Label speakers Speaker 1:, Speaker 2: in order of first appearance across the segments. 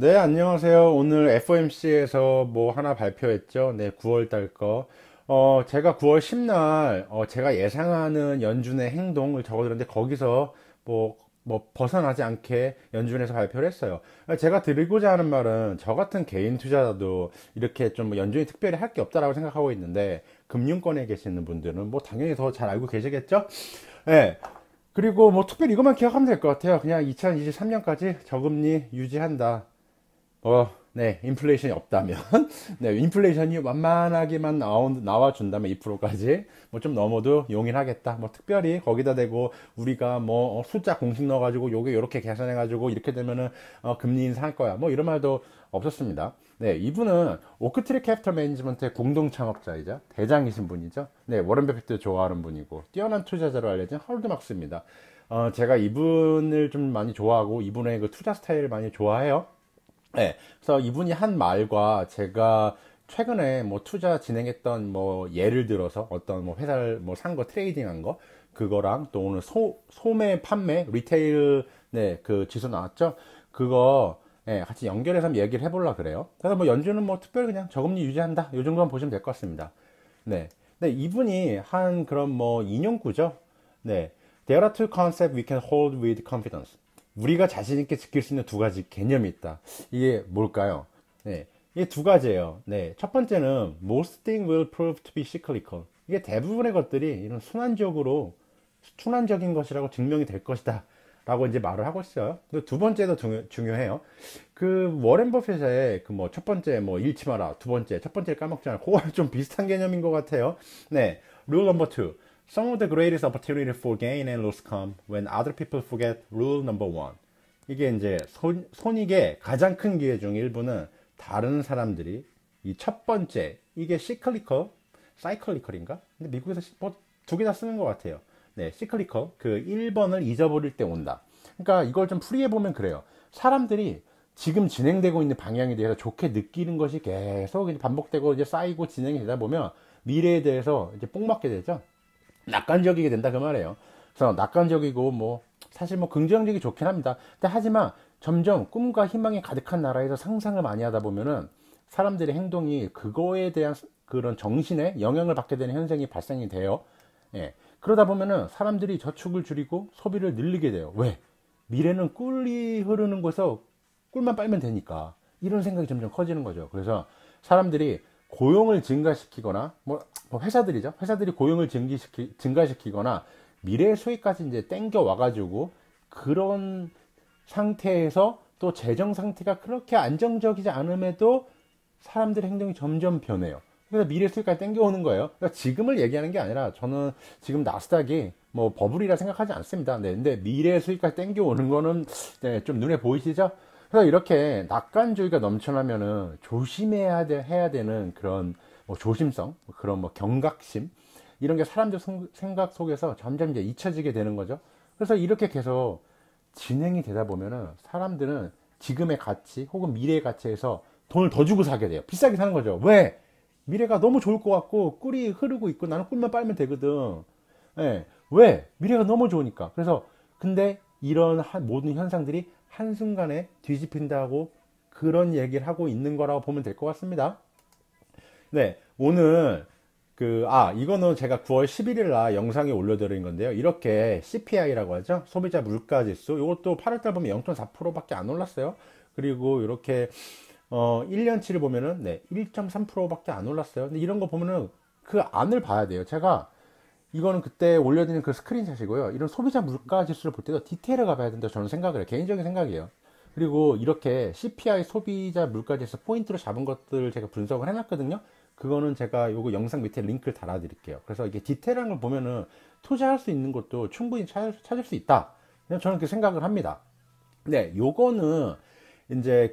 Speaker 1: 네, 안녕하세요. 오늘 FOMC에서 뭐 하나 발표했죠. 네, 9월 달 거. 제가 9월 10날, 제가 예상하는 연준의 행동을 적어드렸는데, 거기서 벗어나지 않게 연준에서 발표를 했어요. 제가 드리고자 하는 말은, 저 같은 개인 투자자도 이렇게 좀 연준이 특별히 할 게 없다라고 생각하고 있는데, 금융권에 계시는 분들은 뭐 당연히 더 잘 알고 계시겠죠? 네. 그리고 뭐 특별히 이것만 기억하면 될 것 같아요. 그냥 2023년까지 저금리 유지한다. 네, 인플레이션이 없다면, 네, 인플레이션이 완만하게만 나와준다면 2%까지, 뭐 좀 넘어도 용인하겠다. 뭐 특별히 거기다 대고 우리가 뭐 숫자 공식 넣어가지고 요게 요렇게 계산해가지고 이렇게 되면은 금리 인상할 거야. 뭐 이런 말도 없었습니다. 네, 이분은 오크트리 캐피털 매니지먼트의 공동 창업자이자 대장이신 분이죠. 네, 워런 버핏도 좋아하는 분이고, 뛰어난 투자자로 알려진 하롤드 막스입니다. 제가 이분을 좀 많이 좋아하고, 이분의 그 투자 스타일을 많이 좋아해요. 네. 그래서 이분이 한 말과 제가 최근에 뭐 투자 진행했던 뭐 예를 들어서 어떤 뭐 회사를 뭐 산 거 트레이딩 한 거 그거랑 또 오늘 소매 판매 리테일 네 그 지수 나왔죠. 그거 예, 같이 연결해서 한번 얘기를 해보려 그래요. 그래서 뭐 연준은 뭐 특별히 그냥 저금리 유지한다 요 정도만 보시면 될 것 같습니다. 네. 네, 이분이 한 그런 뭐 인용구죠. 네. There are two concepts we can hold with confidence. 우리가 자신 있게 지킬 수 있는 두 가지 개념이 있다. 이게 뭘까요? 네. 이게 두 가지예요. 네. 첫 번째는 most things will prove to be cyclical. 이게 대부분의 것들이 이런 순환적인 것이라고 증명이 될 것이다. 라고 이제 말을 하고 있어요. 근데 두 번째도 중요해요. 그 워렌 버핏의 그 뭐 첫 번째 뭐 잃지 마라. 두 번째, 첫 번째 까먹지 않아. 그거랑 좀 비슷한 개념인 것 같아요. 네. rule number two. Some of the greatest opportunity for gain and loss come when other people forget rule number one. 이게 이제 손익의 가장 큰 기회 중 일부는 다른 사람들이 이 첫 번째 이게 시클리컬, 사이클리컬인가? 근데 미국에서 뭐 두 개 다 쓰는 것 같아요. 네, 시클리컬 그 1번을 잊어버릴 때 온다. 그러니까 이걸 좀 풀이해 보면 그래요. 사람들이 지금 진행되고 있는 방향에 대해서 좋게 느끼는 것이 계속 이제 반복되고 이제 쌓이고 진행이 되다 보면 미래에 대해서 이제 뽕맞게 되죠. 낙관적이게 된다 그 말이에요. 그래서 낙관적이고 뭐 사실 뭐 긍정적이 좋긴 합니다. 근데 하지만 점점 꿈과 희망이 가득한 나라에서 상상을 많이 하다 보면은 사람들의 행동이 그거에 대한 그런 정신에 영향을 받게 되는 현상이 발생이 돼요. 예. 그러다 보면은 사람들이 저축을 줄이고 소비를 늘리게 돼요. 왜? 미래는 꿀이 흐르는 곳에서 꿀만 빨면 되니까. 이런 생각이 점점 커지는 거죠. 그래서 사람들이 고용을 증가시키거나 뭐 회사들이죠. 회사들이 고용을 증가시키거나 미래 수익까지 이제 땡겨 와가지고 그런 상태에서 또 재정 상태가 그렇게 안정적이지 않음에도 사람들의 행동이 점점 변해요. 그래서 미래 수익까지 땡겨오는 거예요. 그러니까 지금을 얘기하는 게 아니라 저는 지금 나스닥이 뭐 버블이라 생각하지 않습니다. 네, 근데 미래 수익까지 땡겨오는 거는 네, 좀 눈에 보이시죠? 그래서 이렇게 낙관주의가 넘쳐나면은 해야 되는 그런 뭐 조심성, 그런 뭐 경각심 이런 게 사람들 생각 속에서 점점 이제 잊혀지게 되는 거죠. 그래서 이렇게 계속 진행이 되다 보면은 사람들은 지금의 가치 혹은 미래의 가치에서 돈을 더 주고 사게 돼요. 비싸게 사는 거죠. 왜? 미래가 너무 좋을 것 같고 꿀이 흐르고 있고 나는 꿀만 빨면 되거든. 예. 왜? 미래가 너무 좋으니까. 그래서 근데 이런 모든 현상들이 한순간에 뒤집힌다고 그런 얘기를 하고 있는 거라고 보면 될 것 같습니다. 네. 오늘 이거는 제가 9월 11일 날 영상에 올려드린 건데요. 이렇게 CPI라고 하죠. 소비자 물가지수. 이것도 8월달 보면 0.4%밖에 안 올랐어요. 그리고 이렇게 1년치를 보면은 네, 1.3%밖에 안 올랐어요. 근데 이런 거 보면은 그 안을 봐야 돼요. 제가 이거는 그때 올려드린 그 스크린샷이고요. 이런 소비자 물가 지수를 볼 때도 디테일을 가봐야 된다 저는 생각을 해요. 개인적인 생각이에요. 그리고 이렇게 CPI 소비자 물가 지수 포인트로 잡은 것들을 제가 분석을 해놨거든요. 그거는 제가 요거 영상 밑에 링크를 달아드릴게요. 그래서 이게 디테일한 걸 보면은 투자할 수 있는 것도 충분히 찾을 수 있다. 그냥 저는 그렇게 생각을 합니다. 네, 요거는 이제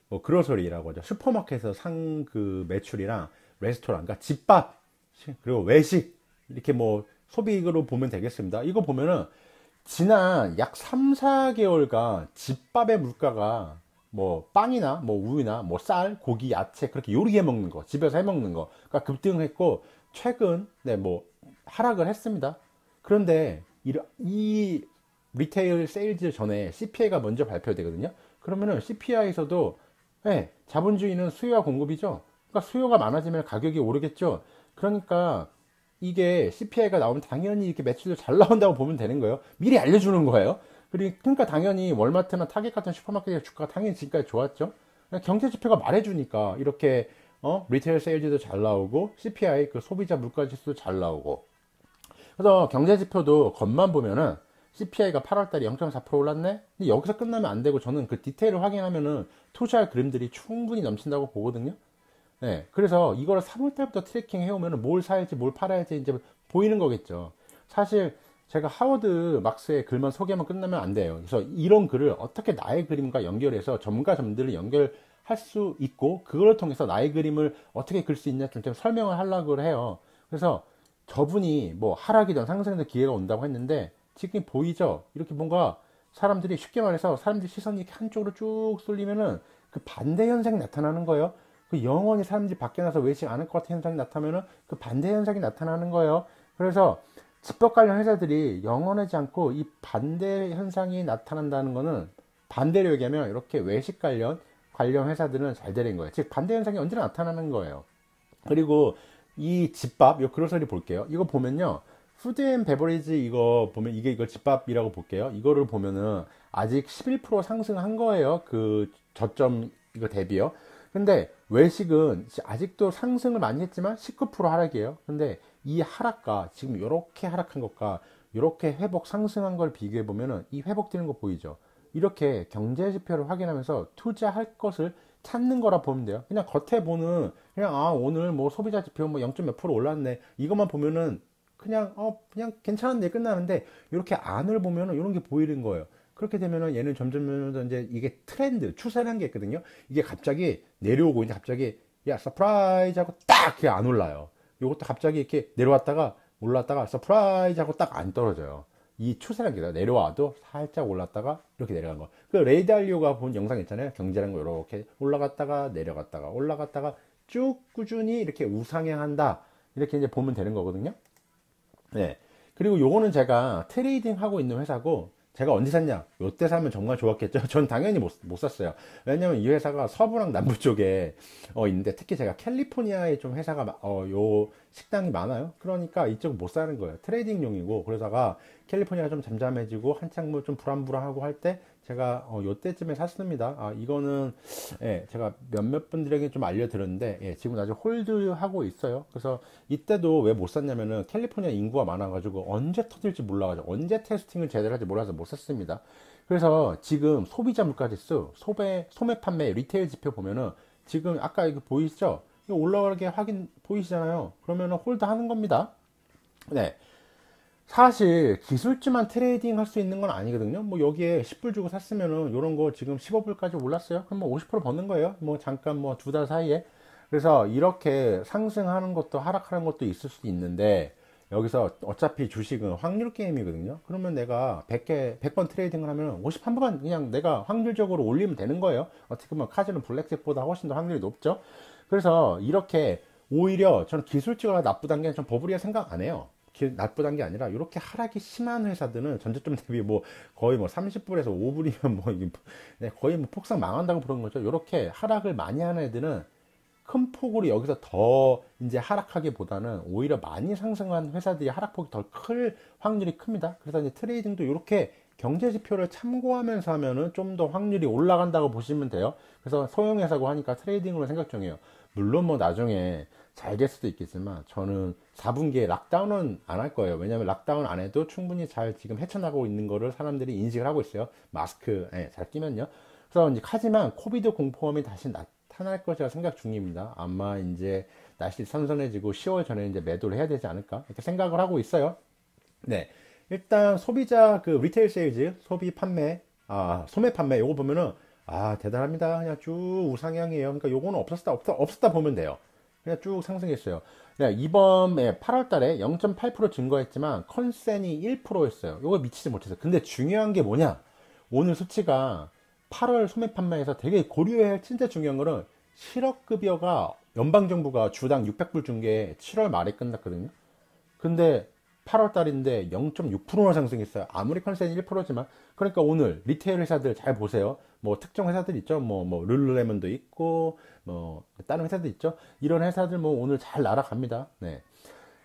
Speaker 1: 뭐 그로서리라고 하죠. 슈퍼마켓에서 산 그 매출이랑 레스토랑, 그러니까 집밥, 그리고 외식, 이렇게 뭐 소비익으로 보면 되겠습니다. 이거 보면은 지난 약 3, 4개월간 집밥의 물가가 뭐 빵이나 뭐 우유나 뭐 쌀, 고기, 야채 그렇게 요리해 먹는 거, 집에서 해 먹는 거, 그러니까 급등했고 최근 네 뭐 하락을 했습니다. 그런데 이 리테일 세일즈 전에 CPI가 먼저 발표되거든요. 그러면은 CPI에서도 자본주의는 수요와 공급이죠. 그러니까 수요가 많아지면 가격이 오르겠죠. 그러니까 이게 CPI가 나오면 당연히 이렇게 매출도 잘 나온다고 보면 되는 거예요. 미리 알려주는 거예요. 그러니까 당연히 월마트나 타겟 같은 슈퍼마켓의 주가가 당연히 지금까지 좋았죠. 경제 지표가 말해주니까 이렇게 리테일 세일즈도 잘 나오고 CPI 그 소비자 물가 지수도 잘 나오고. 그래서 경제 지표도 겉만 보면은 CPI가 8월달에 0.4% 올랐네. 근데 여기서 끝나면 안 되고 저는 그 디테일을 확인하면은 투자할 그림들이 충분히 넘친다고 보거든요. 네, 그래서 이걸 3월달부터 트래킹 해오면은 뭘 사야지 뭘 팔아야지 이제 보이는 거겠죠. 사실 제가 하워드 막스의 글만 소개만 끝나면 안 돼요. 그래서 이런 글을 어떻게 나의 그림과 연결해서 전문가들을 연결할 수 있고 그걸 통해서 나의 그림을 어떻게 그릴 수 있냐 좀 설명을 하려고 해요. 그래서 저분이 뭐 하락이든 상승이든 기회가 온다고 했는데 지금 보이죠? 이렇게 뭔가 사람들이 쉽게 말해서 사람들 시선이 이렇게 한쪽으로 쭉 쏠리면은 그 반대 현상이 나타나는 거예요. 그 영원히 사람들이 밖에 나서 외식 않을 것 같은 현상이 나타나면은 그 반대 현상이 나타나는 거예요. 그래서 집법 관련 회사들이 영원하지 않고 이 반대 현상이 나타난다는 거는 반대로 얘기하면 이렇게 외식 관련 회사들은 잘 되는 거예요. 즉 반대 현상이 언제나 나타나는 거예요. 그리고 이 집밥, 이 그로서리 볼게요. 이거 보면요. 푸드 앤 베버리지 이거 보면 이거 집밥이라고 볼게요. 이거를 보면은 아직 11% 상승한 거예요. 그 저점 이거 대비요. 근데 외식은 아직도 상승을 많이 했지만 19% 하락이에요. 근데 이 하락과 지금 이렇게 하락한 것과 이렇게 회복 상승한 걸 비교해 보면은 이 회복되는 거 보이죠? 이렇게 경제 지표를 확인하면서 투자할 것을 찾는 거라 보면 돼요. 그냥 겉에 보는 그냥 오늘 뭐 소비자 지표 뭐 0. 몇 프로 올랐네. 이것만 보면은 그냥 괜찮은데 끝나는데 이렇게 안을 보면은 이런 게 보이는 거예요. 그렇게 되면은 얘는 점점 이제 이게 트렌드 추세라는 게 있거든요. 이게 갑자기 내려오고 이제 갑자기 야 서프라이즈 하고 딱 이렇게 안 올라요. 요것도 갑자기 이렇게 내려왔다가 올랐다가 서프라이즈 하고 딱 안 떨어져요. 이 추세라는 게 내려와도 살짝 올랐다가 이렇게 내려간 거. 그 레이달리오가 본 영상 있잖아요. 경제라는 거 이렇게 올라갔다가 내려갔다가 올라갔다가 쭉 꾸준히 이렇게 우상향한다. 이렇게 이제 보면 되는 거거든요. 네. 그리고 요거는 제가 트레이딩 하고 있는 회사고 제가 언제 샀냐? 요때 사면 정말 좋았겠죠? 전 당연히 못 샀어요. 왜냐면 이 회사가 서부랑 남부 쪽에 있는데 특히 제가 캘리포니아에 좀 회사가 요 식당이 많아요. 그러니까 이쪽 못 사는 거예요. 트레이딩용이고 그러다가 캘리포니아가 좀 잠잠해지고 한창 뭐 좀 불안불안하고 할 때 제가 요때쯤에 샀습니다. 이거는 제가 몇몇 분들에게 좀 알려드렸는데 지금 아직 홀드하고 있어요. 그래서 이때도 왜 못 샀냐면은 캘리포니아 인구가 많아가지고 언제 터질지 몰라가지고 언제 테스팅을 제대로 할지 몰라서 못 샀습니다. 그래서 지금 소비자 물가지수, 소매 판매 리테일 지표 보면은 지금 아까 이거 보이시죠? 이거 올라가게 확인 보이시잖아요. 그러면은 홀드 하는 겁니다. 네. 사실 기술주만 트레이딩 할 수 있는 건 아니거든요. 뭐 여기에 10불 주고 샀으면은 요런 거 지금 15불까지 올랐어요. 그럼 뭐 50% 버는 거예요. 뭐 잠깐 뭐 2달 사이에. 그래서 이렇게 상승하는 것도 하락하는 것도 있을 수 있는데 여기서 어차피 주식은 확률 게임이거든요. 그러면 내가 100번 트레이딩을 하면 51번 그냥 내가 확률적으로 올리면 되는 거예요. 어떻게 보면 카지노 블랙잭보다 훨씬 더 확률이 높죠. 그래서 이렇게 오히려 저는 기술주가 나쁘다는 게 좀 버블이라 생각 안 해요. 나쁘다는 게 아니라 이렇게 하락이 심한 회사들은 전저점 대비 뭐 거의 뭐 30불에서 5불이면 뭐 이게 거의 뭐 폭삭 망한다고 그런 거죠. 이렇게 하락을 많이 하는 애들은 큰 폭으로 여기서 더 이제 하락하기보다는 오히려 많이 상승한 회사들이 하락폭이 더 클 확률이 큽니다. 그래서 이제 트레이딩도 이렇게 경제 지표를 참고하면서 하면은 좀 더 확률이 올라간다고 보시면 돼요. 그래서 소형 회사고 하니까 트레이딩으로 생각 중이에요. 물론 뭐 나중에 잘 될 수도 있겠지만 저는 4분기에 락다운은 안 할 거예요. 왜냐하면 락다운 안 해도 충분히 잘 지금 헤쳐나가고 있는 거를 사람들이 인식을 하고 있어요. 마스크 잘 끼면요. 그래서 이제 하지만 코비드 공포감이 다시 나타날 것이라 생각 중입니다. 아마 이제 날씨 선선해지고 10월 전에 이제 매도를 해야 되지 않을까 이렇게 생각을 하고 있어요. 네, 일단 소비자 그 리테일 세일즈 소비 판매 소매 판매 요거 보면은 대단합니다. 그냥 쭉 우상향이에요. 그러니까 요거는 없었다 보면 돼요. 그냥 쭉 상승했어요. 이번 8월 달에 0.8% 증가했지만 컨센이 1%였어요. 요거 미치지 못했어요. 근데 중요한 게 뭐냐? 오늘 수치가 8월 소매 판매에서 되게 고려해야 할 진짜 중요한 거는 실업급여가 연방정부가 주당 600불 준 게 7월 말에 끝났거든요. 근데 8월 달인데 0.6%나 상승했어요. 아무리 컨센이 1%지만. 그러니까 오늘 리테일 회사들 잘 보세요. 뭐 특정 회사들 있죠. 뭐 룰루레몬도 있고 뭐 다른 회사들 있죠. 이런 회사들 뭐 오늘 잘 날아갑니다. 네.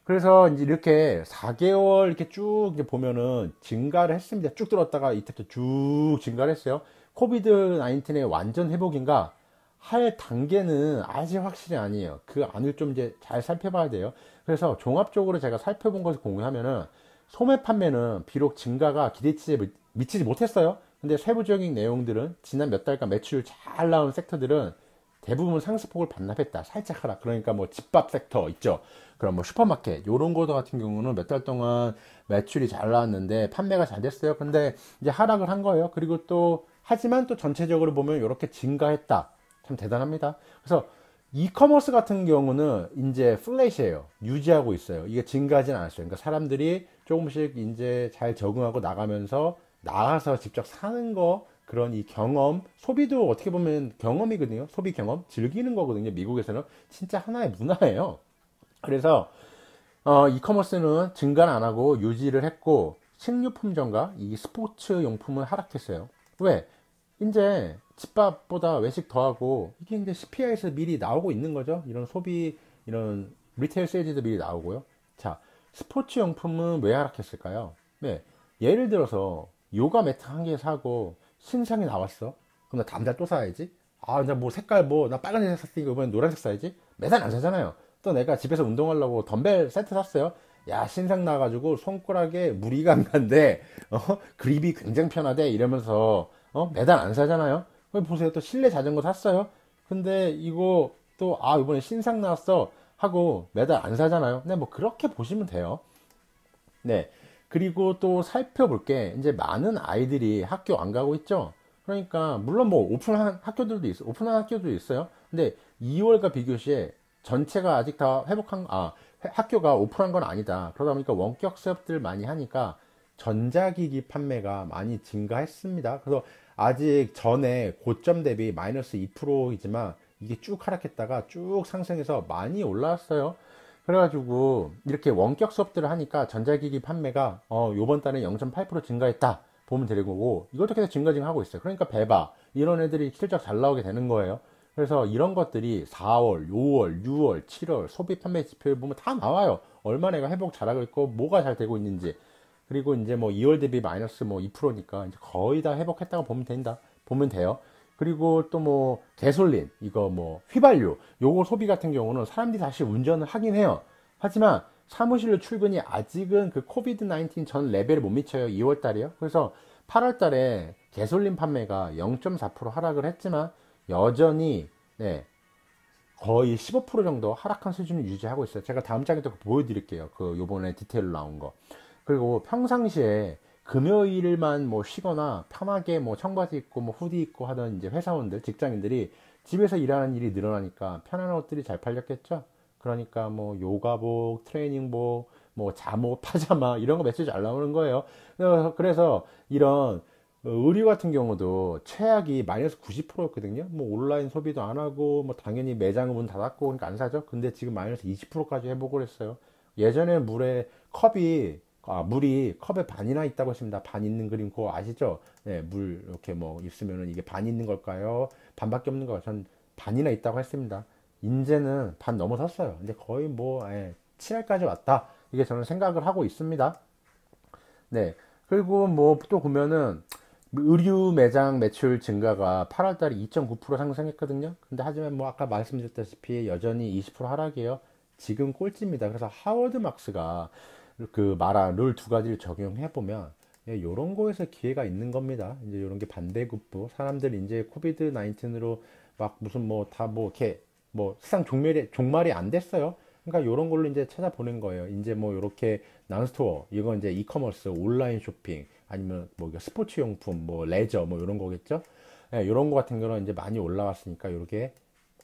Speaker 1: 그래서 이제 이렇게 4개월 이렇게 쭉 이제 보면은 증가를 했습니다. 쭉 들었다가 이때부터 쭉 증가를 했어요. 코비드 19의 완전 회복인가 할 단계는 아직 확실히 아니에요. 그 안을 좀 이제 잘 살펴봐야 돼요. 그래서 종합적으로 제가 살펴본 것을 공유하면은 소매 판매는 비록 증가가 기대치에 미치지 못했어요. 근데 세부적인 내용들은 지난 몇 달간 매출 잘 나온 섹터들은 대부분 상승폭을 반납했다. 살짝 하락. 그러니까 뭐 집밥 섹터 있죠. 그럼 뭐 슈퍼마켓 요런 거 같은 경우는 몇 달 동안 매출이 잘 나왔는데 판매가 잘 됐어요. 근데 이제 하락을 한 거예요. 그리고 또 하지만 또 전체적으로 보면 이렇게 증가했다. 참 대단합니다. 그래서 이커머스 같은 경우는 이제 플랫이에요. 유지하고 있어요. 이게 증가하진 않았어요. 그러니까 사람들이 조금씩 이제 잘 적응하고 나가면서 나가서 직접 사는 거 그런 이 경험, 소비도 어떻게 보면 경험이거든요. 소비 경험, 즐기는 거거든요. 미국에서는 진짜 하나의 문화예요. 그래서 이커머스는 증가는 안 하고 유지를 했고 식료품점과 이 스포츠 용품은 하락했어요. 왜? 이제 집밥보다 외식 더하고 이게 이제 CPI에서 미리 나오고 있는 거죠. 이런 소비, 이런 리테일 세일즈도 미리 나오고요. 자, 스포츠 용품은 왜 하락했을까요? 네, 예를 들어서 요가 매트 한 개 사고 신상이 나왔어. 그럼 나 다음 달 또 사야지. 아, 나 뭐 색깔 뭐 나 빨간색 샀으니까 이번엔 노란색 사야지. 매달 안 사잖아요. 또 내가 집에서 운동하려고 덤벨 세트 샀어요. 야, 신상 나가지고 손가락에 무리가 안 간대. 그립이 굉장히 편하대. 이러면서 매달 안 사잖아요. 보세요. 또 실내 자전거 샀어요. 근데 이거 또 이번에 신상 나왔어 하고 매달 안 사잖아요. 네, 뭐 그렇게 보시면 돼요. 네. 그리고 또 살펴볼 게 이제 많은 아이들이 학교 안 가고 있죠. 그러니까 물론 뭐 오픈한 학교들도 있어. 오픈한 학교도 있어요. 근데 2월과 비교시에 전체가 아직 다 학교가 오픈한 건 아니다. 그러다 보니까 원격 수업들 많이 하니까 전자기기 판매가 많이 증가했습니다. 그래서 아직 전에 고점 대비 마이너스 2%이지만 이게 쭉 하락했다가 쭉 상승해서 많이 올라왔어요. 그래가지고 이렇게 원격 수업들을 하니까 전자기기 판매가 요번 달에 0.8% 증가했다 보면 되는 거고 이것도 계속 증가하고 있어요. 그러니까 베바 이런 애들이 실적 잘 나오게 되는 거예요. 그래서 이런 것들이 4월, 5월, 6월, 7월 소비 판매 지표를 보면 다 나와요. 얼마나 내가 회복 잘하고 있고 뭐가 잘 되고 있는지. 그리고 이제 뭐 2월 대비 마이너스 뭐 2%니까 이제 거의 다 회복했다고 보면 돼요. 그리고 또 뭐 개솔린 이거 뭐 휘발유 요거 소비 같은 경우는 사람들이 다시 운전을 하긴 해요. 하지만 사무실로 출근이 아직은 그 코비드 19 전 레벨을 못 미쳐요. 2월 달이요. 그래서 8월 달에 개솔린 판매가 0.4% 하락을 했지만 여전히 네, 거의 15% 정도 하락한 수준을 유지하고 있어요. 제가 다음 장에 또 보여드릴게요. 그 요번에 디테일로 나온 거. 그리고 평상시에 금요일만 뭐 쉬거나 편하게 뭐 청바지 입고 뭐 후디 입고 하던 이제 회사원들, 직장인들이 집에서 일하는 일이 늘어나니까 편한 옷들이 잘 팔렸겠죠? 그러니까 뭐 요가복, 트레이닝복, 뭐 잠옷, 파자마 이런 거 매출 잘 나오는 거예요. 그래서 이런 의류 같은 경우도 최악이 마이너스 90%였거든요. 뭐 온라인 소비도 안 하고 뭐 당연히 매장은 문 닫았고 그러니까 안 사죠. 근데 지금 마이너스 20%까지 회복을 했어요. 예전에 물이 컵에 반이나 있다고 했습니다. 반 있는 그림 그거 아시죠? 네, 물 이렇게 뭐 있으면은 이게 반 있는 걸까요? 반밖에 없는 거. 전 반이나 있다고 했습니다. 이제는 반 넘어섰어요. 근데 거의 뭐 7할까지 왔다. 이게 저는 생각을 하고 있습니다. 네. 그리고 뭐 또 보면은 의류 매장 매출 증가가 8월 달에 2.9% 상승했거든요. 근데 하지만 뭐 아까 말씀드렸다시피 여전히 20% 하락이에요. 지금 꼴찌입니다. 그래서 하워드 막스가 그 말한 룰 두 가지를 적용해 보면 이런 거에서 기회가 있는 겁니다. 이제 이런 게 반대급부 사람들 이제 코비드 19으로 막 무슨 뭐 다 뭐 이렇게 뭐 세상 종말이 안 됐어요. 그러니까 이런 걸로 이제 찾아보는 거예요. 이제 뭐 이렇게 난스토어 이건 이제 이커머스 온라인 쇼핑 아니면 뭐 스포츠 용품 뭐 레저 뭐 이런 거겠죠. 이런 거 같은 경우는 이제 많이 올라왔으니까 이렇게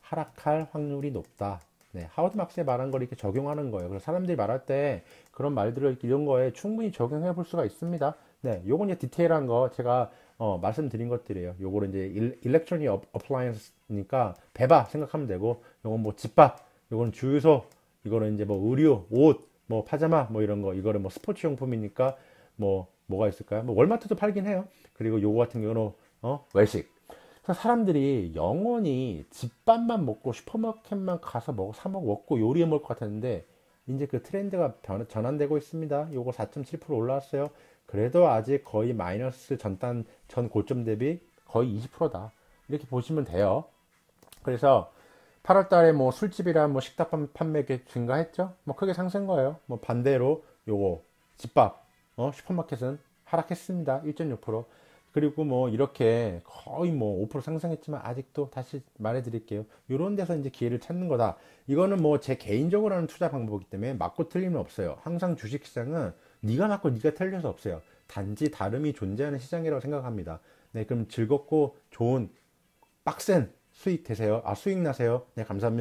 Speaker 1: 하락할 확률이 높다. 네, 하워드 막스의 말한 걸 이렇게 적용하는 거예요. 그래서 사람들이 말할 때 그런 말들을 이런 거에 충분히 적용해 볼 수가 있습니다. 네, 요건 이제 디테일한 거 제가 말씀드린 것들이에요. 요거는 이제 일렉트로닉 어플라이언스니까 배바 생각하면 되고, 요건 뭐 집밥, 요거는 주유소, 이거는 이제 뭐 의류, 옷, 뭐 파자마 뭐 이런 거 이거를 뭐 스포츠 용품이니까 뭐가 있을까요? 뭐 월마트도 팔긴 해요. 그리고 요거 같은 경우는 외식. 그래서 사람들이 영원히 집밥만 먹고 슈퍼마켓만 가서 사 먹고 요리해 먹을 것 같았는데 이제 그 트렌드가 전환되고 있습니다. 요거 4.7% 올라왔어요. 그래도 아직 거의 마이너스 전 고점 대비 거의 20%다. 이렇게 보시면 돼요. 그래서 8월 달에 뭐 술집이랑 뭐 식당 판매 증가했죠? 뭐 크게 상승한 거예요. 뭐 반대로 요거 집밥, 슈퍼마켓은 하락했습니다. 1.6%. 그리고 뭐 이렇게 거의 뭐 5% 상승했지만 아직도 다시 말해드릴게요. 이런 데서 이제 기회를 찾는 거다. 이거는 뭐 제 개인적으로 하는 투자 방법이기 때문에 맞고 틀림은 없어요. 항상 주식시장은 네가 맞고 네가 틀려서 없어요. 단지 다름이 존재하는 시장이라고 생각합니다. 네, 그럼 즐겁고 좋은 빡센 수익 되세요. 수익 나세요. 네, 감사합니다.